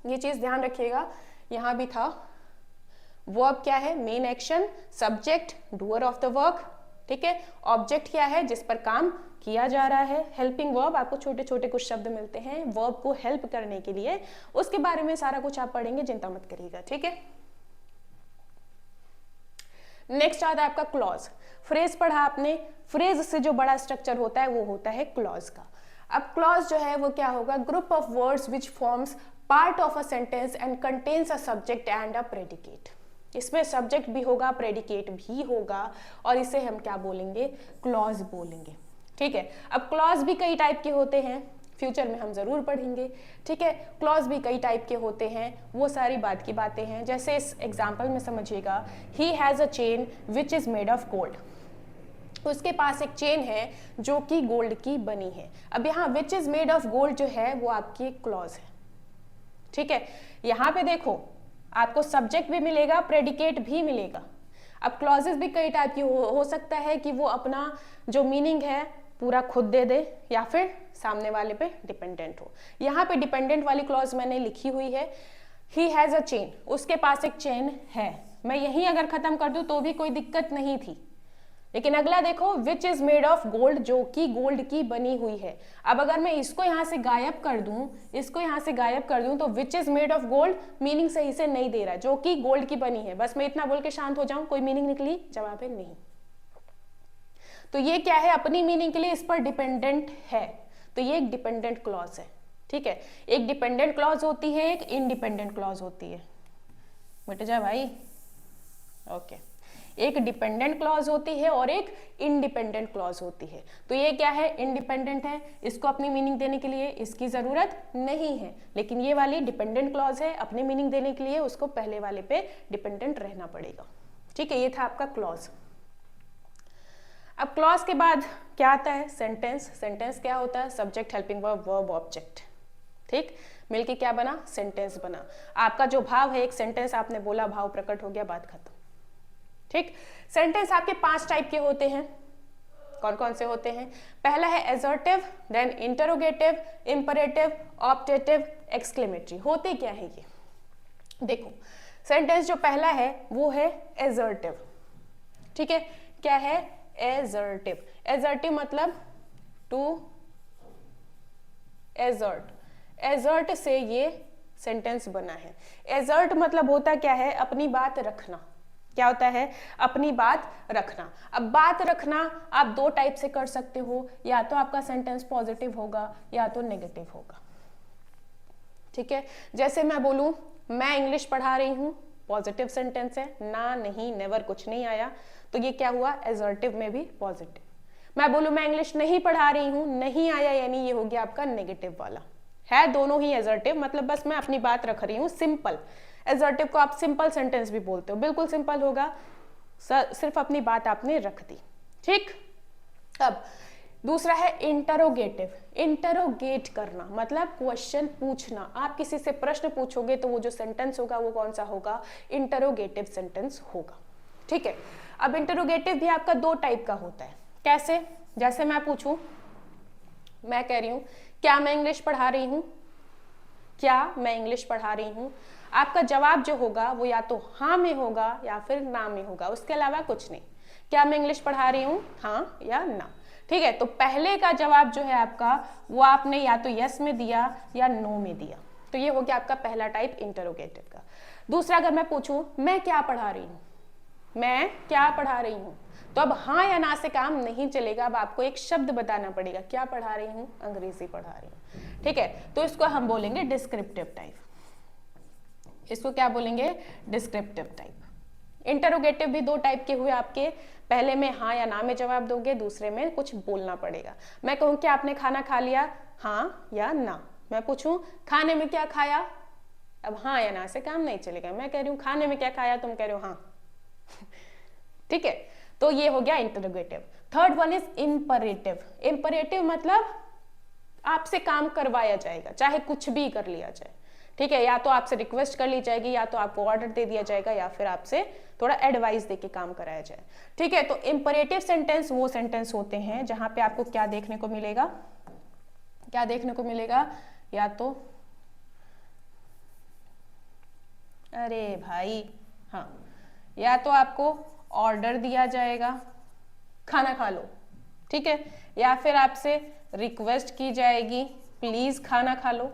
ये चीज ध्यान रखिएगा, यहाँ भी था। वर्ब क्या है? Main action, subject doer of the work, ठीक है। ऑब्जेक्ट क्या है? जिस पर काम किया जा रहा है। हेल्पिंग वर्ब, आपको छोटे छोटे कुछ शब्द मिलते हैं वर्ब को हेल्प करने के लिए, उसके बारे में सारा कुछ आप पढ़ेंगे, चिंता मत करिएगा, ठीक है। नेक्स्ट आता है आपका क्लॉज। फ्रेज पढ़ा आपने, फ्रेज से जो बड़ा स्ट्रक्चर होता है वो होता है क्लॉज का। अब क्लॉज जो है वो क्या होगा? Group of words which forms part of a sentence and contains a subject and a predicate. इसमें सब्जेक्ट भी होगा, प्रेडिकेट भी होगा, और इसे हम क्या बोलेंगे? क्लॉज बोलेंगे, ठीक है। अब क्लॉज भी कई टाइप के होते हैं, फ्यूचर में हम जरूर पढ़ेंगे, ठीक है। क्लॉज भी कई टाइप के होते हैं, वो सारी बात की बातें हैं। जैसे इस एग्जाम्पल में समझिएगा, he has a chain which is made of gold. उसके पास एक चेन है जो कि गोल्ड की बनी है। अब यहाँ which is made of gold जो है वो आपकी एक क्लॉज है, ठीक है। यहाँ पे देखो आपको सब्जेक्ट भी मिलेगा, प्रेडिकेट भी मिलेगा। अब क्लॉजेस भी कई टाइप की हो सकता है कि वो अपना जो मीनिंग है पूरा खुद दे दे, या फिर सामने वाले पे डिपेंडेंट हो। यहाँ पे डिपेंडेंट वाली क्लॉज मैंने लिखी हुई है, ही हैज अ चेन, उसके पास एक चेन है। मैं यहीं अगर खत्म कर दूं तो भी कोई दिक्कत नहीं थी, लेकिन अगला देखो, which is made of gold, जो कि गोल्ड की बनी हुई है। अब अगर मैं इसको यहां से गायब कर दूं, इसको यहां से गायब कर दूं, तो which is made of gold meaning सही से नहीं दे रहा, जो कि गोल्ड की बनी है। बस मैं इतना बोल के शांत हो जाऊं, कोई मीनिंग निकली? जवाब है नहीं। तो ये क्या है? अपनी मीनिंग के लिए इस पर डिपेंडेंट है, तो ये एक डिपेंडेंट क्लॉज है, ठीक है। एक डिपेंडेंट क्लॉज होती है, एक इंडिपेंडेंट क्लॉज होती है। बेटे जा भाई, ओके। एक डिपेंडेंट क्लॉज होती है और एक इंडिपेंडेंट क्लॉज होती है। तो ये क्या है? इंडिपेंडेंट है, इसको अपनी मीनिंग देने के लिए इसकी जरूरत नहीं है, लेकिन ये वाली डिपेंडेंट क्लॉज है, अपनी मीनिंग देने के लिए उसको पहले वाले पे डिपेंडेंट रहना पड़ेगा, ठीक है। ये था आपका क्लॉज। अब क्लॉज के बाद क्या आता है? सेंटेंस। सेंटेंस क्या होता है? Subject, helping verb, verb, object, ठीक। मिलके क्या बना? सेंटेंस बना। आपका जो भाव है, एक सेंटेंस आपने बोला, भाव प्रकट हो गया, बात खत्म, ठीक। सेंटेंस आपके 5 टाइप के होते हैं। कौन कौन से होते हैं? पहला है assertive, then interrogative, imperative, optative, exclamatory. होते क्या है ये? देखो, सेंटेंस जो पहला है वो है एसर्टिव, ठीक है। क्या है? एसर्टिव। एसर्टिव मतलब टू एसर्ट, एसर्ट से ये सेंटेंस बना है। एसर्ट मतलब होता क्या है? अपनी बात रखना। क्या होता है? अपनी बात रखना। अब बात रखना आप 2 टाइप से कर सकते हो, या तो आपका सेंटेंस पॉजिटिव होगा या तो नेगेटिव होगा, ठीक है। जैसे मैं बोलूं मैं इंग्लिश पढ़ा रही हूं, पॉजिटिव सेंटेंस है, ना, नहीं, नेवर कुछ नहीं आया, तो ये क्या हुआ? एसर्टिव में भी पॉजिटिव। मैं बोलूं मैं इंग्लिश नहीं पढ़ा रही हूं, नहीं आया, यानी ये हो गया आपका नेगेटिव वाला। है दोनों ही एसर्टिव, मतलब बस मैं अपनी बात रख रही हूं, सिंपल। एसर्टिव को आप सिंपल सेंटेंस भी बोलते हो, बिल्कुल सिंपल होगा, सिर्फ अपनी बात आपने रख दी, ठीक। अब दूसरा है इंटरोगेटिव। इंटरोगेट करना मतलब क्वेश्चन पूछना। आप किसी से प्रश्न पूछोगे तो वो जो सेंटेंस होगा वो कौन सा होगा? इंटरोगेटिव सेंटेंस होगा, ठीक है। अब इंटरोगेटिव भी आपका 2 टाइप का होता है। कैसे? जैसे मैं पूछूं, मैं कह रही हूं क्या मैं इंग्लिश पढ़ा रही हूं, क्या मैं इंग्लिश पढ़ा रही हूं। आपका जवाब जो होगा वो या तो हाँ में होगा या फिर ना में होगा, उसके अलावा कुछ नहीं। क्या मैं इंग्लिश पढ़ा रही हूँ, हाँ या ना। ठीक है, तो पहले का जवाब जो है आपका वो आपने या तो यस में दिया या नो में दिया, तो ये हो गया आपका पहला टाइप इंटरोगेटिव का। दूसरा, अगर मैं पूछूं मैं क्या पढ़ा रही हूँ, मैं क्या पढ़ा रही हूँ, तो अब हाँ या ना से काम नहीं चलेगा, अब आपको एक शब्द बताना पड़ेगा। क्या पढ़ा रही हूँ, अंग्रेजी पढ़ा रही हूँ। ठीक है, तो इसको हम बोलेंगे डिस्क्रिप्टिव टाइप, इसको क्या बोलेंगे, डिस्क्रिप्टिव टाइप। इंटरोगेटिव भी दो टाइप के हुए आपके, पहले में हाँ या ना में जवाब दोगे, दूसरे में कुछ बोलना पड़ेगा। मैं कहूँ कि आपने खाना खा लिया, हाँ या ना। मैं पूछूं खाने में क्या खाया, अब हाँ या ना से काम नहीं चलेगा। मैं कह रही हूँ खाने में क्या खाया, तुम कह रहे हो हाँ। ठीक है, तो ये हो गया interrogative. Third one is imperative. Imperative मतलब आपसे काम करवाया जाएगा, चाहे कुछ भी कर लिया जाए। ठीक है, या तो आपसे रिक्वेस्ट कर ली जाएगी, या तो आपको ऑर्डर दे दिया जाएगा, या फिर आपसे थोड़ा एडवाइस देके काम कराया जाए। ठीक है, तो इंपरेटिव सेंटेंस वो सेंटेंस होते हैं जहां पे आपको क्या देखने को मिलेगा, क्या देखने को मिलेगा, या तो अरे भाई हाँ, या तो आपको ऑर्डर दिया जाएगा खाना खा लो, ठीक है, या फिर आपसे रिक्वेस्ट की जाएगी प्लीज खाना खा लो,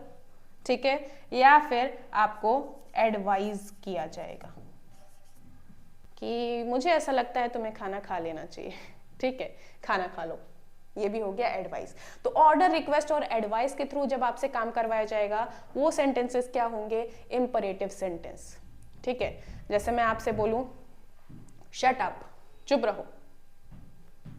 ठीक है, या फिर आपको एडवाइस किया जाएगा कि मुझे ऐसा लगता है तुम्हें खाना खा लेना चाहिए, ठीक है, खाना खा लो। ये भी हो गया एडवाइस। तो ऑर्डर, रिक्वेस्ट और एडवाइस के थ्रू जब आपसे काम करवाया जाएगा वो सेंटेंसेस क्या होंगे, इंपरेटिव सेंटेंस। ठीक है, जैसे मैं आपसे बोलूं शट अप, चुप रहो,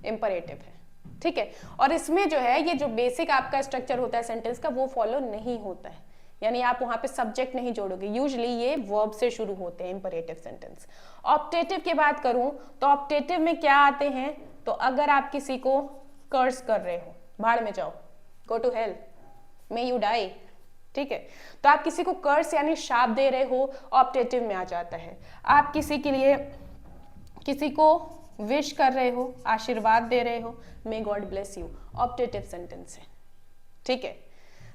इंपरेटिव है। ठीक है, और इसमें जो है ये जो बेसिक आपका स्ट्रक्चर होता है सेंटेंस का वो फॉलो नहीं होता है, यानी आप वहां पे सब्जेक्ट नहीं जोड़ोगे, यूजुअली ये वर्ब से शुरू होते हैं इंपरेटिव सेंटेंस। ऑप्टेटिव की बात करूं तो ऑप्टेटिव में क्या आते हैं, तो अगर आप किसी को कर्स कर रहे हो, भाड़ में जाओ, go to hell, may you die, ठीक है, तो आप किसी को कर्स यानी शाप दे रहे हो, ऑप्टेटिव में आ जाता है। आप किसी के लिए, किसी को विश कर रहे हो, आशीर्वाद दे रहे हो, may God bless you, optative sentence है। ठीक है,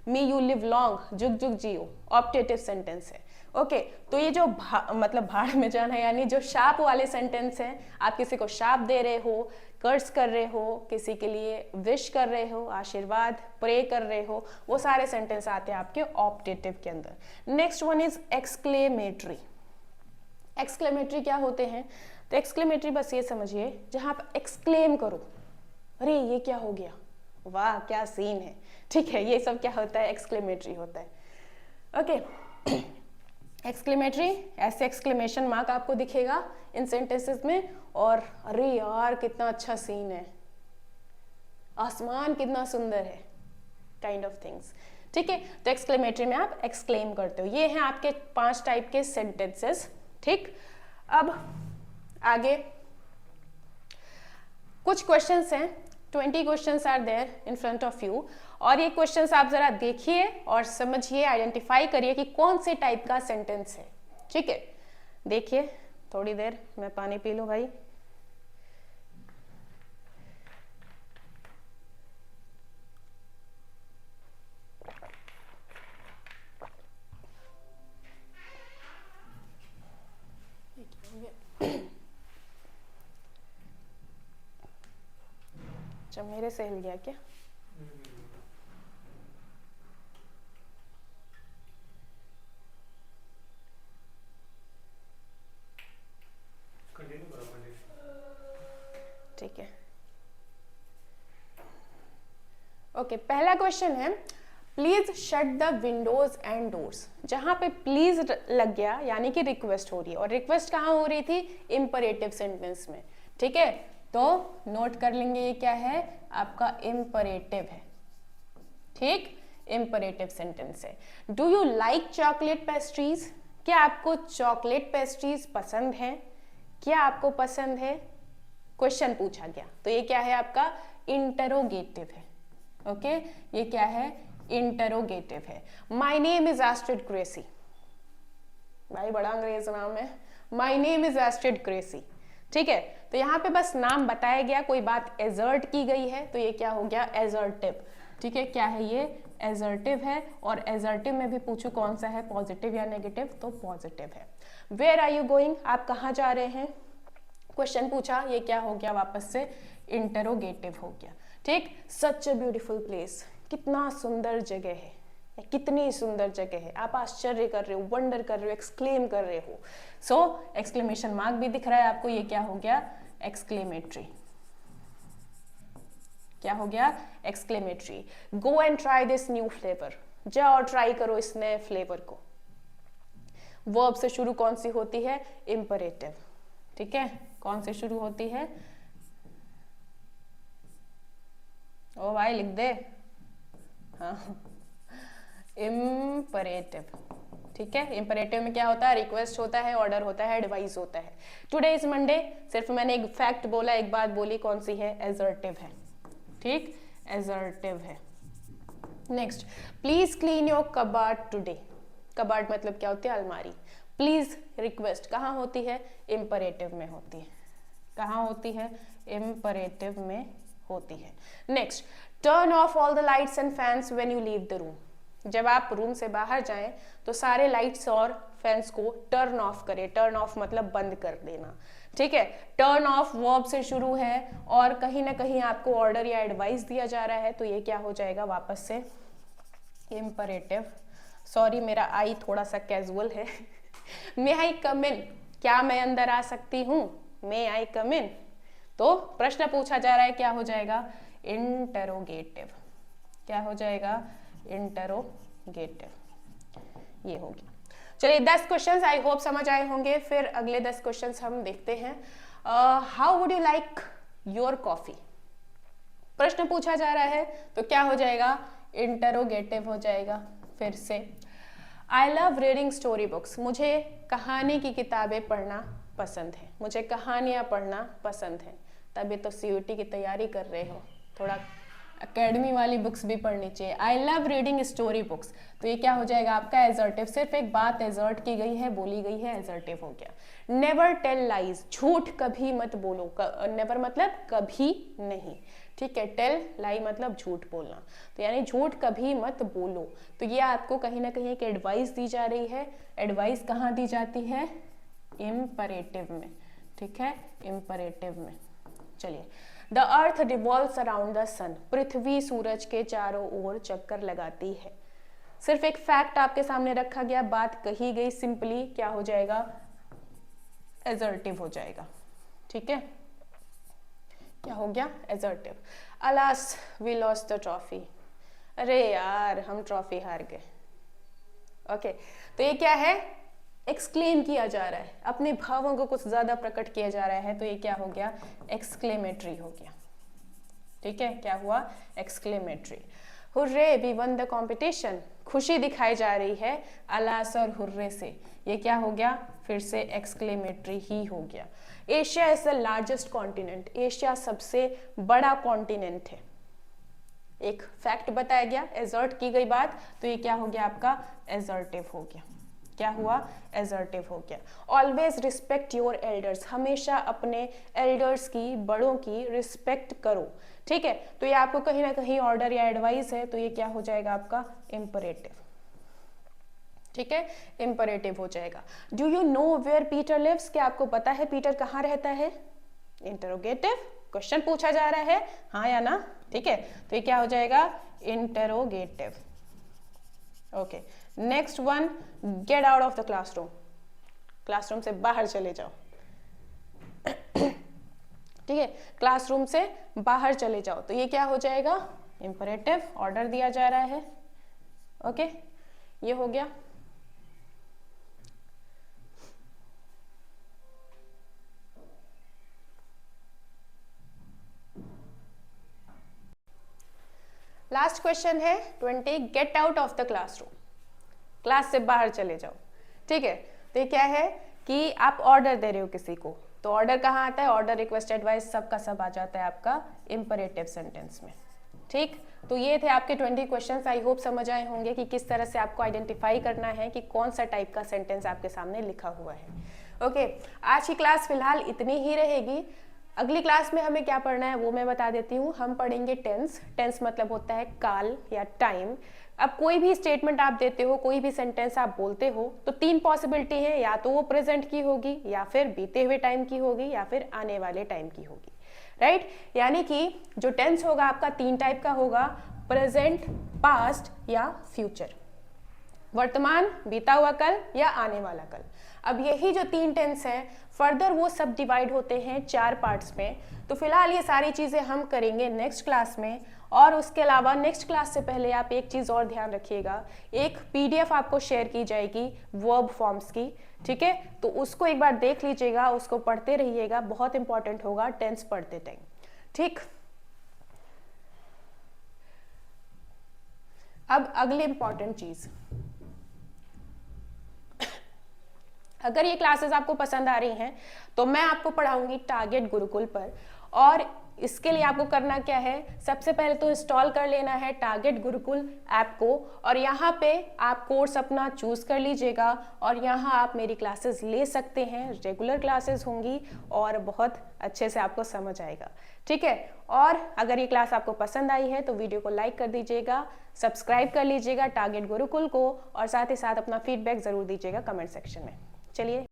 मे यू लिव लॉन्ग, जुग जुग जियो, ऑप्टेटिव सेंटेंस है। ओके, तो ये जो मतलब भाड़ में जाना यानी जो शाप वाले सेंटेंस हैं, आप किसी को शाप दे रहे हो, कर्स कर रहे हो, किसी के लिए विश कर रहे हो, आशीर्वाद प्रे कर रहे हो, वो सारे सेंटेंस आते हैं आपके ऑप्टेटिव के अंदर। Next one is exclamatory. Exclamatory क्या होते हैं, तो एक्सक्लेमेटरी बस ये समझिए जहां आप एक्सक्लेम करो, अरे ये क्या हो गया, वाह क्या सीन है, ठीक है, ये सब क्या होता है, एक्सक्लेमेटरी होता है। ओके, एक्सक्लेमेटरी, ऐसे एक्सक्लेमेशन मार्क आपको दिखेगा इन सेंटेंसेस में, और अरे यार कितना अच्छा सीन है, आसमान कितना सुंदर है, काइंड ऑफ थिंग्स। ठीक है, तो एक्सक्लेमेटरी में आप एक्सक्लेम करते हो। ये हैं आपके 5 टाइप के सेंटेंसेस। ठीक, अब आगे कुछ क्वेश्चंस हैं, 20 questions are there in front of you, और ये क्वेश्चंस आप जरा देखिए और समझिए, आइडेंटिफाई करिए कि कौन से टाइप का सेंटेंस है। ठीक है, देखिए, थोड़ी देर मैं पानी पी लूं भाई। अच्छा, मेरे से हिल गया क्या? ठीक है, ओके, पहला क्वेश्चन है please shut the Windows and doors. जहां पे प्लीज लग गया यानी कि रिक्वेस्ट हो रही है, और रिक्वेस्ट कहाँ हो रही थी, इंपरेटिव सेंटेंस में। ठीक है, तो नोट कर लेंगे ये क्या है, आपका इंपरेटिव है। ठीक, इंपरेटिव सेंटेंस है। Do you like chocolate pastries, क्या आपको चॉकलेट पेस्ट्रीज पसंद है, क्या आपको पसंद है, क्वेश्चन पूछा गया, तो ये क्या है आपका इंटरोगेटिव है। ओके, ये क्या है, इंटरोगेटिव है। My name is Astrid cracy, भाई बड़ा अंग्रेज नाम है, my name is Astrid cracy. ठीक है, तो यहाँ पे बस नाम बताया गया, कोई बात एजर्ट की गई है, तो ये क्या हो गया, एजर्टिव। ठीक है, क्या है ये, एजर्टिव है, और एजर्टिव में भी पूछूं कौन सा है, पॉजिटिव या नेगेटिव, तो पॉजिटिव है। वेयर आर यू गोइंग, आप कहाँ जा रहे हैं, क्वेश्चन पूछा, ये क्या हो गया, वापस से इंटरोगेटिव हो गया। ठीक, सच अ ब्यूटीफुल प्लेस, कितना सुंदर जगह है, कितनी सुंदर जगह है, आप आश्चर्य कर रहे हो, वंडर कर रहे हो, एक्सक्लेम कर रहे हो। सो एक्सक्लेमेशन मार्क भी दिख रहा है आपको, ये क्या हो गया, एक्सक्लेमेटरी। क्या हो गया, exclamatory. Go and try this new flavour, जाओ और ट्राई करो इस नए फ्लेवर को। वर्ब से शुरू कौन सी होती है, इंपरेटिव। ठीक है, कौन से शुरू होती है, ओ भाई लिख दे, हाँ, इम्परेटिव। ठीक है, इंपरेटिव में क्या होता है, रिक्वेस्ट होता है, ऑर्डर होता है, एडवाइस होता है। टुडे इज मंडे, सिर्फ मैंने एक फैक्ट बोला, एक बात बोली, कौन सी है, एजर्टिव है। ठीक, एजर्टिव है। Next, please clean your cupboard today. Cupboard मतलब क्या होती है, अलमारी। प्लीज रिक्वेस्ट कहाँ होती है, इंपरेटिव में होती है। कहाँ होती है, इंपरेटिव में होती है। Next, turn off all the lights and fans when you leave the room. जब आप रूम से बाहर जाएं तो सारे लाइट्स और फैंस को टर्न ऑफ करें। टर्न ऑफ मतलब बंद कर देना। ठीक है, टर्न ऑफ वर्ब से शुरू है और कहीं ना कहीं आपको ऑर्डर या एडवाइस दिया जा रहा है, तो ये क्या हो जाएगा, वापस से इंपरेटिव। सॉरी, मेरा आई थोड़ा सा कैजुअल है। मे आई कम इन, क्या मैं अंदर आ सकती हूँ, मे आई कम इन। तो प्रश्न पूछा जा रहा है, क्या हो जाएगा, इंटरोगेटिव। क्या हो जाएगा, इंटरोगेटिव। ये हो गया। चलिए 10 क्वेश्चंस आई होप समझ आए होंगे। फिर अगले 10 क्वेश्चंस हम देखते हैं। How would you like your coffee, प्रश्न पूछा जा रहा है, तो क्या हो जाएगा, इंटरोगेटिव हो जाएगा। फिर से, I love reading story books, मुझे कहानी की किताबें पढ़ना पसंद है। मुझे कहानियां पढ़ना पसंद है। तभी तो सीयूटी की तैयारी कर रहे हो, थोड़ा एकेडमी वाली बुक्स भी पढ़नी चाहिए। I love reading story books, तो ये क्या हो जाएगा आपका, एजर्टिव। सिर्फ एक बात एजर्ट की गई है, बोली गई है, एजर्टिव हो गया। नेवर टेल लाइज, झूठ कभी मत बोलो। नेवर मतलब कभी नहीं। ठीक है, टेल लाई मतलब झूठ बोलना, तो यानी झूठ कभी मत बोलो। तो ये आपको कहीं ना कहीं एक एडवाइस दी जा रही है। एडवाइस कहाँ दी जाती है, इंपरेटिव में। ठीक है, इंपरेटिव में। चलिए, the earth revolves around the sun, पृथ्वी सूरज के चारों ओर चक्कर लगाती है। सिर्फ एक फैक्ट आपके सामने रखा गया, बात कही गई, सिंपली क्या हो जाएगा, एजर्टिव हो जाएगा। ठीक है, क्या हो गया, assertive. Alas we lost the trophy, अरे यार हम ट्रॉफी हार गए। ओके, तो ये क्या है, एक्सक्लेम किया जा रहा है, अपने भावों को कुछ ज्यादा प्रकट किया जा रहा है, तो ये क्या हो गया, एक्सक्लेमेटरी हो गया। ठीक है, क्या हुआ, exclamatory. Hurray we won the competition, खुशी दिखाई जा रही है अलास और हुर्रे से, ये क्या हो गया, फिर से एक्सक्लेमेटरी ही हो गया। Asia is the largest continent, Asia सबसे बड़ा कॉन्टिनेंट है। एक फैक्ट बताया गया, एजर्ट की गई बात, तो ये क्या हो गया आपका, एजर्टिव हो गया। क्या हुआ, एजर्टिव हो गया। ऑलवेज रिस्पेक्ट योर एल्डर्स, हमेशा अपने एल्डर्स की, बड़ों की रिस्पेक्ट करो। ठीक है, तो ये आपको कहीं ना कहीं ऑर्डर या एडवाइस है, तो ये क्या हो जाएगा आपका, इंपरेटिव। ठीक है, इंपरेटिव हो जाएगा। Do you know where Peter lives, क्या आपको पता है पीटर कहाँ रहता है, इंटरोगेटिव, क्वेश्चन पूछा जा रहा है, हाँ या ना। ठीक है, तो ये क्या हो जाएगा, interrogative. Okay, next one, get out of the classroom, classroom से बाहर चले जाओ। ठीक है, क्लासरूम से बाहर चले जाओ, तो ये क्या हो जाएगा, इंपरेटिव, ऑर्डर दिया जा रहा है। ओके, ये हो गया। लास्ट क्वेश्चन है 20, get out of the classroom, class से बाहर चले जाओ। ठीक है, तो ये क्या है कि आप ऑर्डर दे रहे हो किसी को, तो ऑर्डर कहाँ आता है, ऑर्डर, रिक्वेस्ट, एडवाइस, सबका सब आ जाता है आपका इंपरेटिव सेंटेंस में। ठीक, तो ये थे आपके 20 क्वेश्चंस। आई होप समझ आए होंगे कि किस तरह से आपको आइडेंटिफाई करना है कि कौन सा टाइप का सेंटेंस आपके सामने लिखा हुआ है। ओके, आज की क्लास फिलहाल इतनी ही रहेगी। अगली क्लास में हमें क्या पढ़ना है वो मैं बता देती हूँ। हम पढ़ेंगे टेंस। टेंस मतलब होता है काल या टाइम। अब कोई भी स्टेटमेंट आप देते हो, कोई भी सेंटेंस आप बोलते हो, तो तीन पॉसिबिलिटी है, या तो वो प्रेजेंट की होगी, या फिर बीते हुए टाइम की होगी, या फिर आने वाले टाइम की होगी, राइट। यानी कि जो टेंस होगा आपका तीन टाइप का होगा, प्रेजेंट, पास्ट या फ्यूचर, वर्तमान, बीता हुआ कल या आने वाला कल। अब यही जो तीन टेंस हैं, फर्दर वो सब डिवाइड होते हैं चार पार्ट्स में। तो फिलहाल ये सारी चीज़ें हम करेंगे नेक्स्ट क्लास में। और उसके अलावा नेक्स्ट क्लास से पहले आप एक चीज़ और ध्यान रखिएगा, एक पीडीएफ आपको शेयर की जाएगी वर्ब फॉर्म्स की, ठीक है। तो उसको एक बार देख लीजिएगा, उसको पढ़ते रहिएगा, बहुत इंपॉर्टेंट होगा टेंस पढ़ते टाइम, ठीक। अब अगली इंपॉर्टेंट चीज़, अगर ये क्लासेस आपको पसंद आ रही हैं तो मैं आपको पढ़ाऊंगी टारगेट गुरुकुल पर। और इसके लिए आपको करना क्या है, सबसे पहले तो इंस्टॉल कर लेना है टारगेट गुरुकुल ऐप को, और यहाँ पे आप कोर्स अपना चूज कर लीजिएगा और यहाँ आप मेरी क्लासेस ले सकते हैं। रेगुलर क्लासेस होंगी और बहुत अच्छे से आपको समझ आएगा, ठीक है। और अगर ये क्लास आपको पसंद आई है तो वीडियो को लाइक कर दीजिएगा, सब्सक्राइब कर लीजिएगा टारगेट गुरुकुल को, और साथ ही साथ अपना फीडबैक जरूर दीजिएगा कमेंट सेक्शन में। चलिए।